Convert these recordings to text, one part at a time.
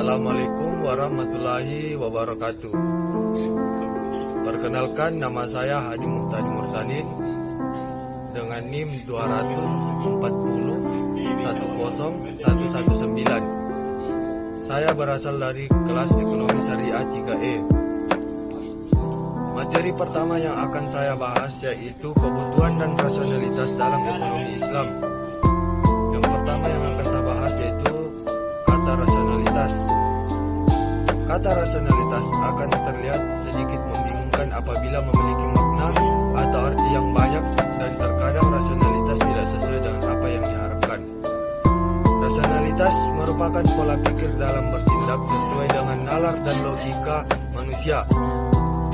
Assalamualaikum warahmatullahi wabarakatuh. Perkenalkan, nama saya Haji Muhtadi Mursalin dengan NIM 240101119. Saya berasal dari kelas Ekonomi Syariah 3E. Materi pertama yang akan saya bahas yaitu kebutuhan dan rasionalitas dalam ekonomi Islam. Yang pertama yang akan saya bahas yaitu kata rasionalitas. Kata rasionalitas akan terlihat sedikit membingungkan apabila memiliki makna atau arti yang banyak dan terkadang rasionalitas tidak sesuai dengan apa yang diharapkan. Rasionalitas merupakan pola pikir dalam bertindak sesuai dengan nalar dan logika manusia.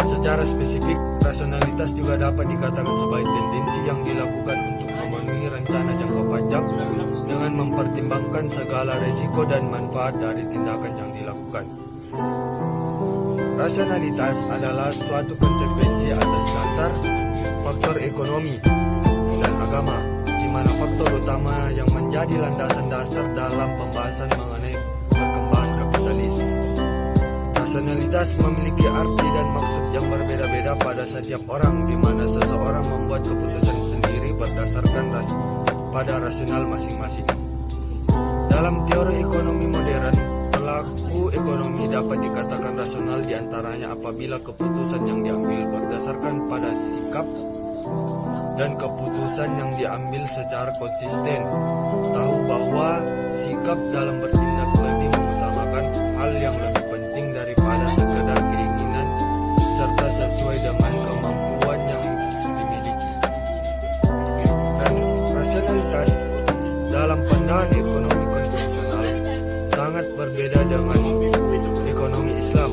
Secara spesifik, rasionalitas juga dapat dikatakan sebagai tendensi yang dilakukan untuk memenuhi rencana jangka panjang dengan mempertimbangkan segala risiko dan manfaat dari tindakan yang dilakukan. Rasionalitas adalah suatu konsekuensi atas dasar faktor ekonomi dan agama, di mana faktor utama yang menjadi landasan dasar dalam pembahasan mengenai perkembangan kapitalis. Rasionalitas memiliki arti dan maksud yang berbeda-beda pada setiap orang, di mana seseorang membuat keputusan sendiri berdasarkan pada rasional masing-masing. Dalam teori ekonomi modern, pelaku ekonomi dapat dikatakan rasional diantaranya apabila keputusan yang diambil berdasarkan pada sikap dan keputusan yang diambil secara konsisten, tahu bahwa sikap dalam bertindak lebih mengutamakan hal yang lebih penting daripada sekedar keinginan serta sesuai dengan kemampuan yang dimiliki. Dan rasionalitas dalam pandangan ekonomi konvensional sangat berbeda dengan ekonomi Islam,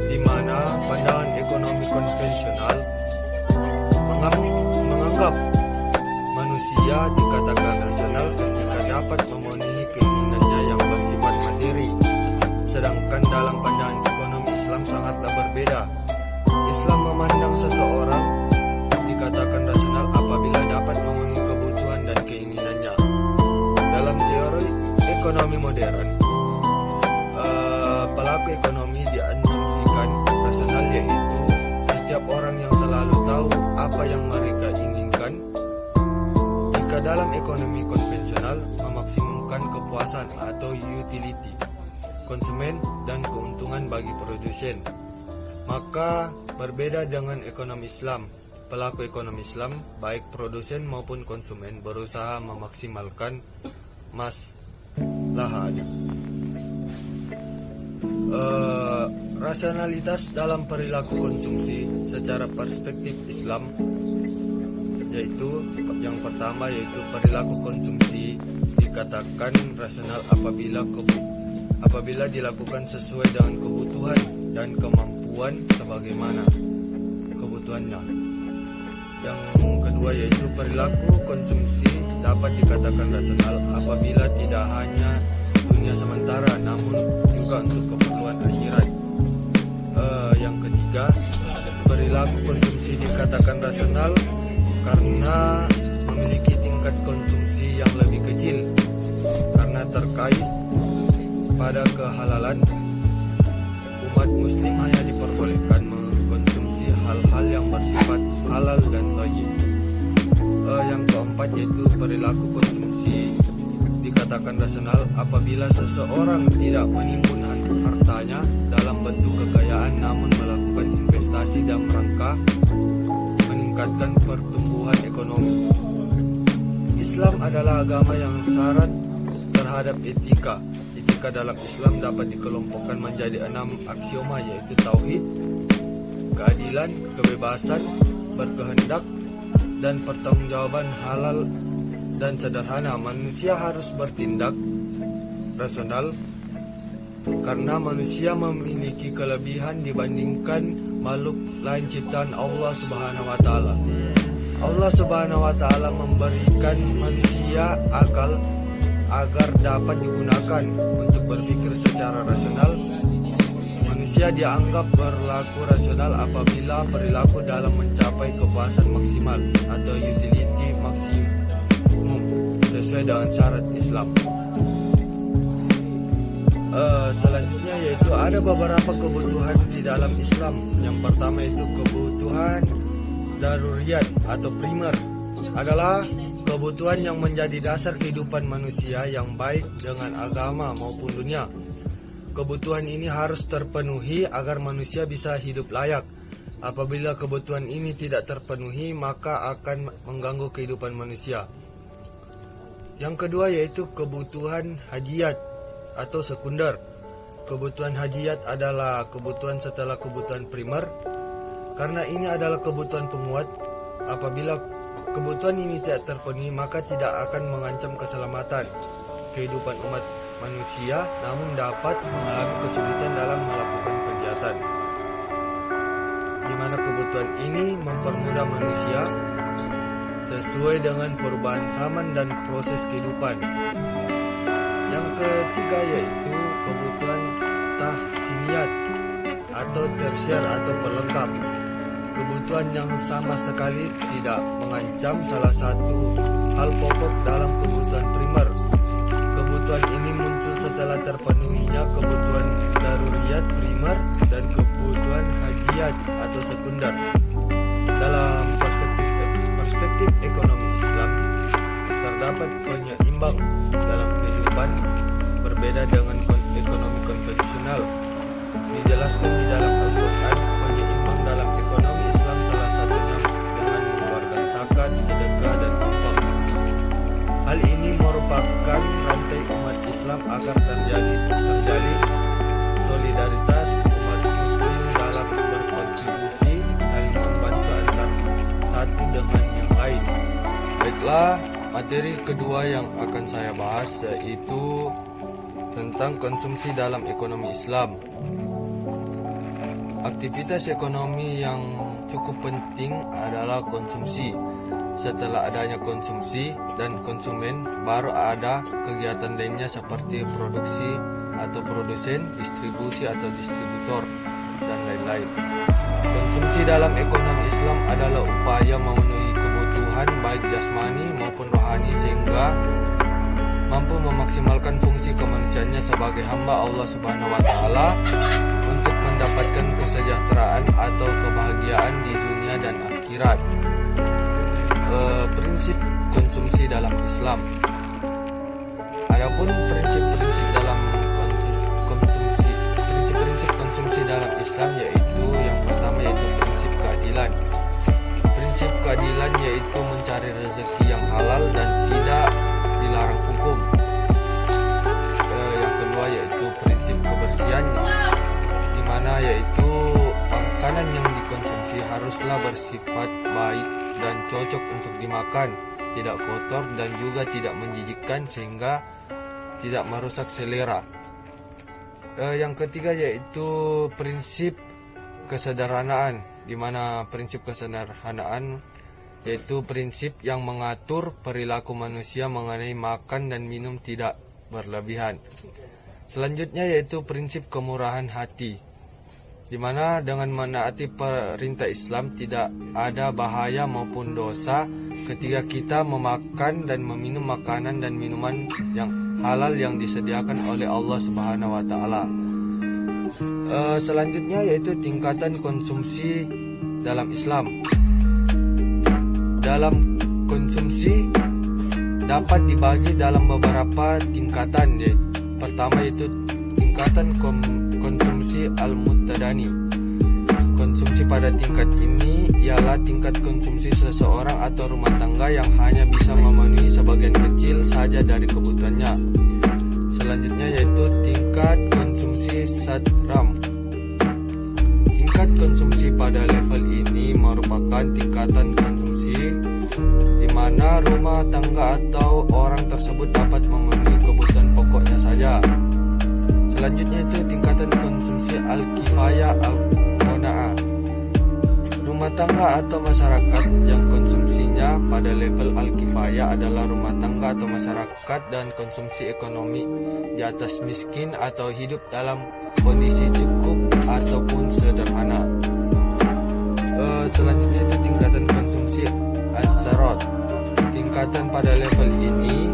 di mana pandangan ekonomi konvensional menganggap manusia dikatakan rasional ketika dapat memenuhi keinginannya yang bersifat materi, sedangkan dalam pandangan ekonomi Islam sangatlah berbeda. Islam memandang seseorang dikatakan rasional apabila dapat memenuhi kebutuhan dan keinginannya. Dalam teori ekonomi modern, pelaku ekonomi diasumsikan rasional, yaitu setiap orang yang selalu tahu apa yang mereka inginkan. Jika dalam ekonomi konvensional memaksimumkan kepuasan atau utility konsumen dan keuntungan bagi produsen, maka berbeda dengan ekonomi Islam. Pelaku ekonomi Islam, baik produsen maupun konsumen, berusaha memaksimalkan maslahat. Rasionalitas dalam perilaku konsumsi secara perspektif Islam, yaitu yang pertama yaitu perilaku konsumsi dikatakan rasional apabila dilakukan sesuai dengan kebutuhan dan kemampuan sebagaimana kebutuhannya. Yang kedua yaitu perilaku konsumsi dapat dikatakan rasional apabila tidak hanya dunia sementara namun juga untuk keperluan akhirat. Yang ketiga, perilaku konsumsi dikatakan rasional karena memiliki tingkat konsumsi yang lebih kecil, karena terkait pada kehalalan. Umat muslim hanya diperbolehkan mengkonsumsi hal-hal yang bersifat halal dan thayyib. Yang keempat yaitu perilaku konsumsi dikatakan rasional apabila seseorang tidak menimbun hartanya dalam bentuk kekayaan namun melakukan investasi dalam rangka meningkatkan pertumbuhan ekonomi. Islam adalah agama yang syarat terhadap etika. Etika dalam Islam dapat dikelompokkan menjadi 6 aksioma, yaitu tauhid, keadilan, kebebasan, berkehendak, dan pertanggungjawaban halal dan sederhana. Manusia harus bertindak rasional karena manusia memiliki kelebihan dibandingkan makhluk lain ciptaan Allah Subhanahu wa taala. Allah Subhanahu wa taala memberikan manusia akal agar dapat digunakan untuk berpikir secara rasional. Manusia dianggap berlaku rasional apabila perilaku dalam mencapai kepuasan maksimal atau utility maksimum sesuai dengan syarat Islam. Selanjutnya beberapa kebutuhan di dalam Islam. Yang pertama itu kebutuhan daruriyat atau primer, adalah kebutuhan yang menjadi dasar kehidupan manusia yang baik dengan agama maupun dunia. Kebutuhan ini harus terpenuhi agar manusia bisa hidup layak. Apabila kebutuhan ini tidak terpenuhi, maka akan mengganggu kehidupan manusia. Yang kedua yaitu kebutuhan hajiyat atau sekunder. Kebutuhan hajiyat adalah kebutuhan setelah kebutuhan primer, karena ini adalah kebutuhan penguat. Apabila kebutuhan ini tidak terpenuhi, maka tidak akan mengancam keselamatan kehidupan umat manusia, namun dapat mengalami kesulitan dalam melakukan kegiatan, di mana kebutuhan ini mempermudah manusia sesuai dengan perubahan zaman dan proses kehidupan. Yang ketiga yaitu kebutuhan tahsiniyat atau tersier atau pelengkap. Kebutuhan yang sama sekali tidak mengancam salah satu hal pokok dalam kebutuhan primer. Kebutuhan ini muncul setelah terpenuhinya kebutuhan daruriyat primer dan kebutuhan hajiyat atau sekunder. Dalam perspektif ekonomi Islam, terdapat penyeimbang dalam kehidupan berbeda dengan ekonomi konvensional. Dijelaskan di dalam Al-Quran, penyeimbang dalam ekonomi Islam salah satunya dengan mengeluarkan zakat, sedekah, dan infak. Hal ini merupakan rantai umat Islam agar terjalin solidaritas umat Muslim dalam berkontribusi saling membantu antar satu dengan yang lain. Baiklah, materi kedua yang akan saya bahas yaitu tentang konsumsi dalam ekonomi Islam. Aktivitas ekonomi yang cukup penting adalah konsumsi. Setelah adanya konsumsi dan konsumen, baru ada kegiatan lainnya seperti produksi atau produsen, distribusi atau distributor, dan lain-lain. Konsumsi dalam ekonomi Islam adalah upaya memenuhi kebutuhan baik jasmani maupun rohani sehingga mampu memaksimalkan fungsi kemanusiaannya sebagai hamba Allah Subhanahu wa taala untuk mendapatkan kesejahteraan atau kebahagiaan di dunia dan akhirat. Prinsip konsumsi dalam Islam. Adapun prinsip-prinsip konsumsi dalam Islam yaitu yang pertama yaitu prinsip keadilan. Prinsip keadilan yaitu mencari rezeki yang halal dan tidak dilarang hukum. Yang kedua yaitu prinsip kebersihan, di mana yaitu makanan yang dikonsumsi haruslah bersifat baik dan cocok untuk dimakan, tidak kotor dan juga tidak menjijikkan sehingga tidak merusak selera. Yang ketiga yaitu prinsip kesederhanaan, di mana prinsip kesederhanaan yaitu prinsip yang mengatur perilaku manusia mengenai makan dan minum tidak berlebihan. Selanjutnya yaitu prinsip kemurahan hati, di mana dengan menaati perintah Islam tidak ada bahaya maupun dosa ketika kita memakan dan meminum makanan dan minuman yang halal yang disediakan oleh Allah Subhanahu wa taala. Selanjutnya yaitu tingkatan konsumsi dalam Islam. Dalam konsumsi dapat dibagi dalam beberapa tingkatan. Pertama yaitu tingkatan konsumsi al-muttadani. Konsumsi pada tingkat ini ialah tingkat konsumsi seseorang atau rumah tangga yang hanya bisa memenuhi sebagian kecil saja dari kebutuhannya. Selanjutnya yaitu tingkat konsumsi sadram. Tingkat konsumsi pada level ini merupakan tingkatan konsumsi di mana rumah tangga atau orang tersebut dapat memenuhi kebutuhan pokoknya saja. Selanjutnya itu tingkatan konsumsi al-kifayah al-qanaah. Rumah tangga atau masyarakat yang konsumsinya pada level al-kifayah adalah rumah tangga atau masyarakat dan konsumsi ekonomi di atas miskin atau hidup dalam kondisi cukup ataupun sederhana. Selanjutnya itu tingkatan konsumsi as-sarat. Tingkatan pada level ini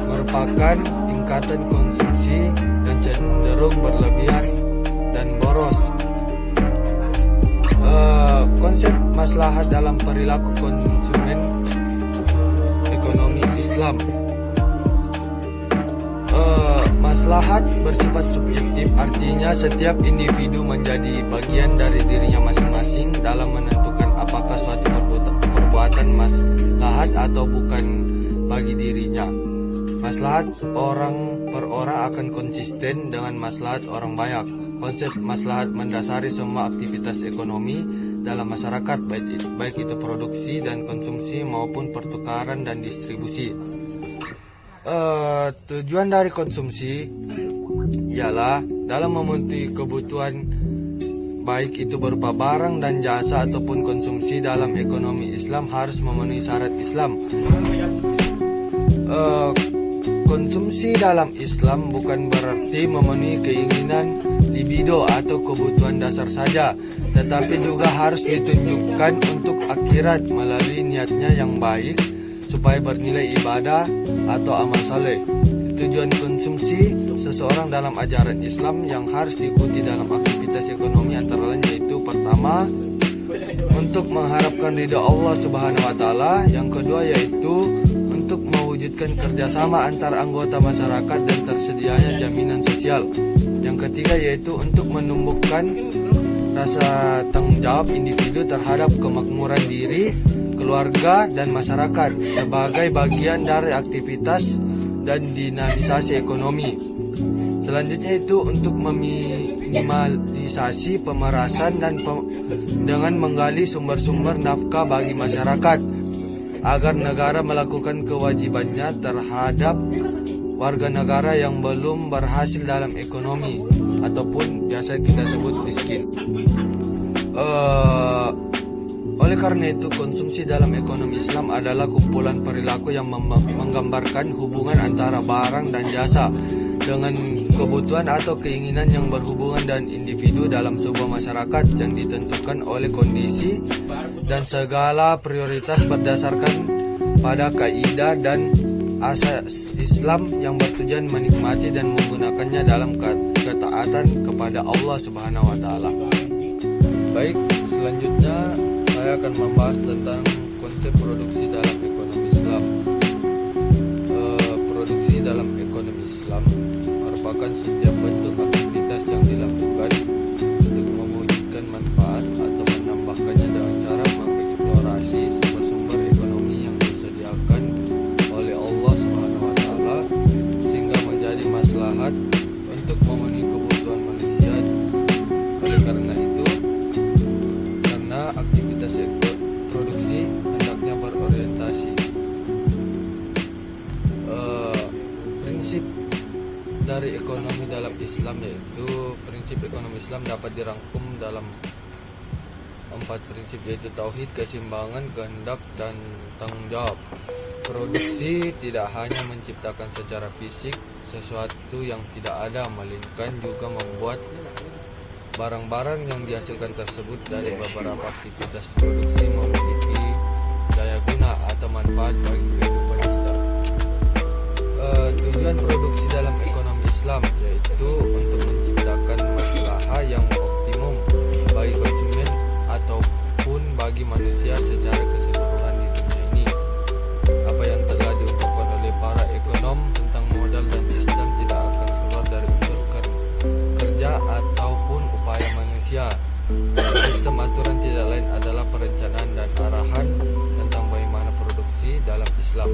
merupakan tingkatan konsumsi yang cenderung berlebihan dan Konsep maslahat dalam perilaku konsumen ekonomi Islam. Maslahat bersifat subjektif, artinya setiap individu menjadi bagian dari dirinya masing-masing dalam menentukan apakah suatu perbuatan maslahat atau bukan bagi dirinya. Maslahat orang per orang akan konsisten dengan maslahat orang banyak. Konsep maslahat mendasari semua aktivitas ekonomi dalam masyarakat, baik itu produksi dan konsumsi maupun pertukaran dan distribusi. Tujuan dari konsumsi ialah dalam memenuhi kebutuhan, baik itu berupa barang dan jasa ataupun konsumsi dalam ekonomi Islam harus memenuhi syarat Islam. Konsumsi dalam Islam bukan berarti memenuhi keinginan libido atau kebutuhan dasar saja, tetapi juga harus ditunjukkan untuk akhirat melalui niatnya yang baik supaya bernilai ibadah atau amal saleh. Tujuan konsumsi seseorang dalam ajaran Islam yang harus diikuti dalam aktivitas ekonomi antara lain yaitu pertama, untuk mengharapkan ridha Allah Subhanahu wa taala, yang kedua yaitu untuk mewujudkan kerjasama antar anggota masyarakat dan tersedianya jaminan sosial. Yang ketiga yaitu untuk menumbuhkan rasa tanggung jawab individu terhadap kemakmuran diri, keluarga, dan masyarakat sebagai bagian dari aktivitas dan dinamisasi ekonomi. Selanjutnya itu untuk meminimalisasi pemerasan dan dengan menggali sumber-sumber nafkah bagi masyarakat agar negara melakukan kewajibannya terhadap warga negara yang belum berhasil dalam ekonomi ataupun biasa kita sebut miskin. Oleh karena itu, konsumsi dalam ekonomi Islam adalah kumpulan perilaku yang menggambarkan hubungan antara barang dan jasa dengan kebutuhan atau keinginan yang berhubungan dan individu dalam sebuah masyarakat yang ditentukan oleh kondisi dan segala prioritas berdasarkan pada kaidah dan asas Islam yang bertujuan menikmati dan menggunakannya dalam ketaatan kepada Allah Subhanahu wa taala. Baik, selanjutnya saya akan membahas tentang konsep produksi dalam ekonomi Islam. Produksi dalam ekonomi Islam merupakan setiap bentuk aktivitas yang dilakukan untuk mewujudkan manfaat atau menambahkannya dengan cara mengeksplorasi sumber-sumber ekonomi yang disediakan oleh Allah Subhanahu wa taala sehingga menjadi maslahat untuk memenuhi kebutuhan manusia. Oleh karena itu, karena aktivitas produksi hendaknya berorientasi prinsip dari ekonomi dalam Islam, yaitu prinsip ekonomi Islam dapat dirangkum dalam 4 prinsip, yaitu tauhid, keseimbangan, kehendak, dan tanggung jawab. Produksi tidak hanya menciptakan secara fisik sesuatu yang tidak ada, melainkan juga membuat barang-barang yang dihasilkan tersebut dari beberapa aktivitas produksi memiliki daya guna atau manfaat bagi kehidupan kita. Tujuan produksi dalam ekonomi Islam yaitu untuk menciptakan maslahah yang optimum bagi konsumen ataupun bagi manusia secara keseluruhan di dunia ini. Apa yang telah diungkapkan oleh para ekonom tentang modal dan sistem tidak akan keluar dari unsur kerja ataupun upaya manusia. Sistem aturan tidak lain adalah perencanaan dan arahan tentang bagaimana produksi dalam Islam.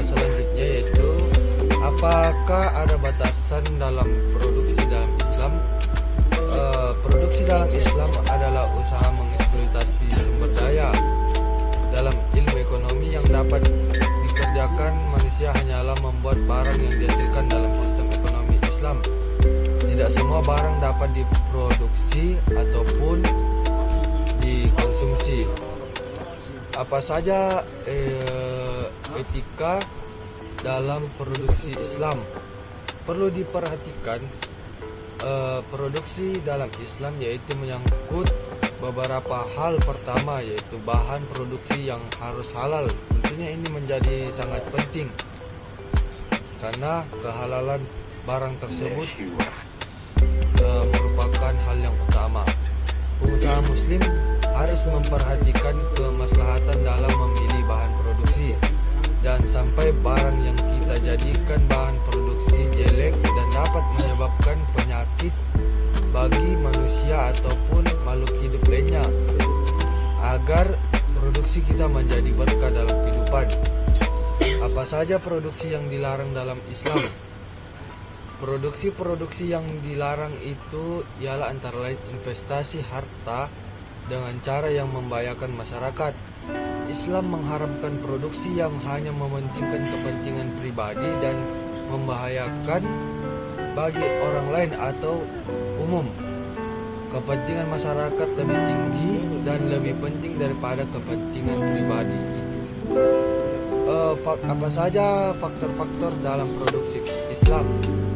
Selanjutnya yaitu apakah ada batasan dalam produksi dalam Islam? Produksi dalam Islam adalah usaha mengeksploitasi sumber daya dalam ilmu ekonomi yang dapat dikerjakan manusia hanyalah membuat barang yang dihasilkan dalam sistem ekonomi Islam. Tidak semua barang dapat diproduksi ataupun dikonsumsi. Apa saja etika dalam produksi Islam? Perlu diperhatikan, produksi dalam Islam yaitu menyangkut beberapa hal. Pertama yaitu bahan produksi yang harus halal. Tentunya ini menjadi sangat penting karena kehalalan barang tersebut merupakan hal yang utama. pengusaha muslim harus memperhatikan kemaslahatan dalam memilih bahan produksi. Dan sampai barang yang kita jadikan bahan produksi jelek dan dapat menyebabkan penyakit bagi manusia ataupun makhluk hidup lainnya, agar produksi kita menjadi berkah dalam kehidupan. Apa saja produksi yang dilarang dalam Islam? Produksi-produksi yang dilarang itu ialah antara lain investasi harta dengan cara yang membahayakan masyarakat. Islam mengharamkan produksi yang hanya mementingkan kepentingan pribadi dan membahayakan bagi orang lain atau umum. Kepentingan masyarakat lebih tinggi dan lebih penting daripada kepentingan pribadi. Apa saja faktor-faktor dalam produksi Islam?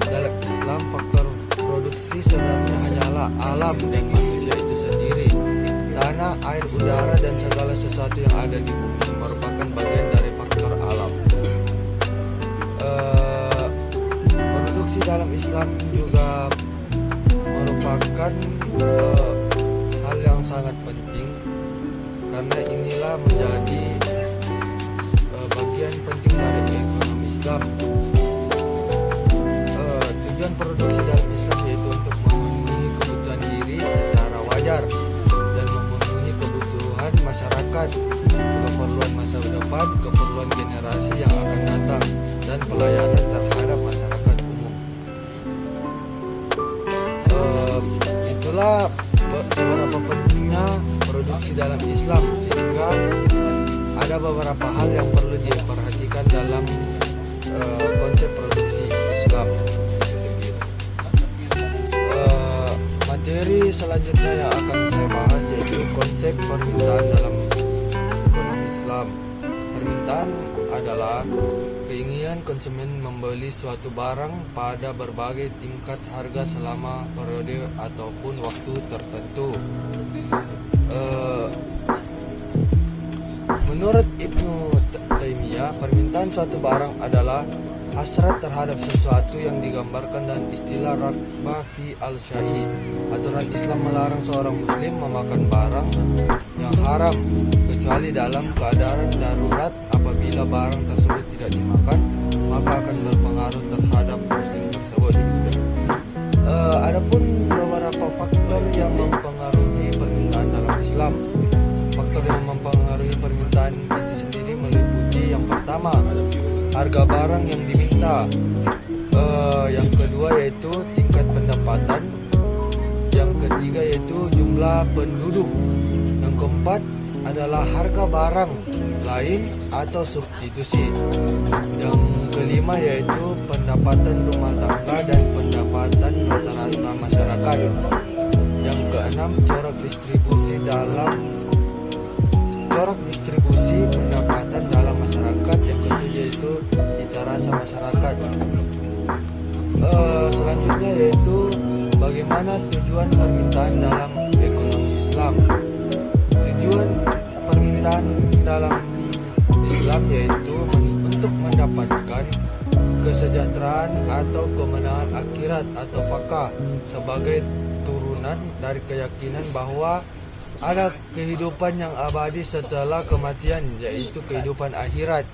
Dalam Islam, faktor produksi sebenarnya hanyalah alam dan manusia itu sendiri. Tanah, air, udara, dan segala sesuatu yang ada di bumi merupakan bagian dari faktor alam. Produksi dalam Islam juga merupakan hal yang sangat penting, karena inilah menjadi bagian penting dari ekonomi Islam. Tujuan produksi dalam Islam yaitu untuk memenuhi kebutuhan diri secara wajar dan memenuhi kebutuhan masyarakat, keperluan masa depan, keperluan generasi yang akan datang, dan pelayanan terhadap masyarakat umum. Itulah seberapa pentingnya produksi dalam Islam, sehingga ada beberapa hal yang perlu diperhatikan dalam konsep produksi Islam itu sendiri. Materi selanjutnya yang akan saya bahas yaitu konsep permintaan dalam ekonomi Islam. Permintaan adalah keinginan konsumen membeli suatu barang pada berbagai tingkat harga selama periode ataupun waktu tertentu. Menurut Ibnu Taimiyah, permintaan suatu barang adalah hasrat terhadap sesuatu yang digambarkan dan istilah raghbah fi al-syai'. Aturan Islam melarang seorang muslim memakan barang yang haram kecuali dalam keadaan darurat. Apabila barang tersebut tidak dimakan, maka akan berpengaruh terhadap muslim tersebut. Adapun beberapa faktor yang mempengaruhi permintaan dalam Islam. Faktor yang mempengaruhi permintaan itu sendiri meliputi yang pertama, harga barang yang diminta. Yang kedua yaitu tingkat pendapatan. Yang ketiga yaitu jumlah penduduk. Yang keempat adalah harga barang lain atau substitusi. Yang kelima yaitu pendapatan rumah tangga dan pendapatan rata-rata masyarakat. Yang keenam corak distribusi pendapatan dalam masyarakat. Yang ketujuh yaitu cita rasa masyarakat. Selanjutnya yaitu bagaimana tujuan permintaan dalam ekonomi Islam. Tujuan permintaan dalam Islam yaitu untuk mendapatkan kesejahteraan atau kemenangan akhirat atau fakah, sebagai turunan dari keyakinan bahwa ada kehidupan yang abadi setelah kematian, yaitu kehidupan akhirat,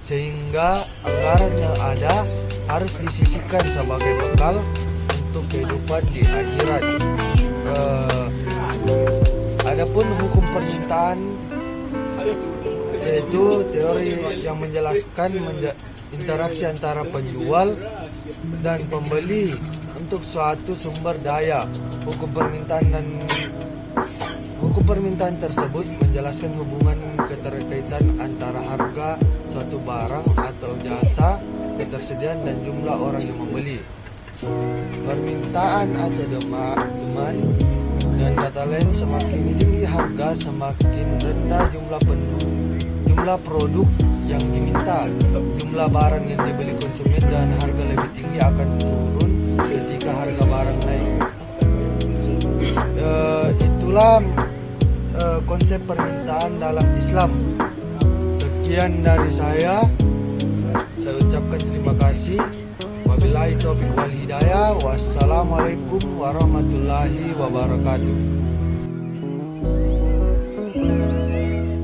sehingga anggaran yang ada harus disisihkan sebagai bekal untuk kehidupan di akhirat. Adapun hukum permintaan yaitu teori yang menjelaskan interaksi antara penjual dan pembeli untuk suatu sumber daya. Hukum permintaan tersebut menjelaskan hubungan keterkaitan antara harga suatu barang atau jasa, ketersediaan dan jumlah orang yang membeli. Permintaan atau demand dan kata lain, semakin tinggi harga semakin rendah jumlah produk yang diminta. Jumlah barang yang dibeli konsumen dan harga lebih tinggi akan turun ketika harga barang naik. Itulah konsep permintaan dalam Islam. Sekian dari saya ucapkan terima kasih. Wabillahi taufiq wal hidayah. Wassalamualaikum warahmatullahi wabarakatuh.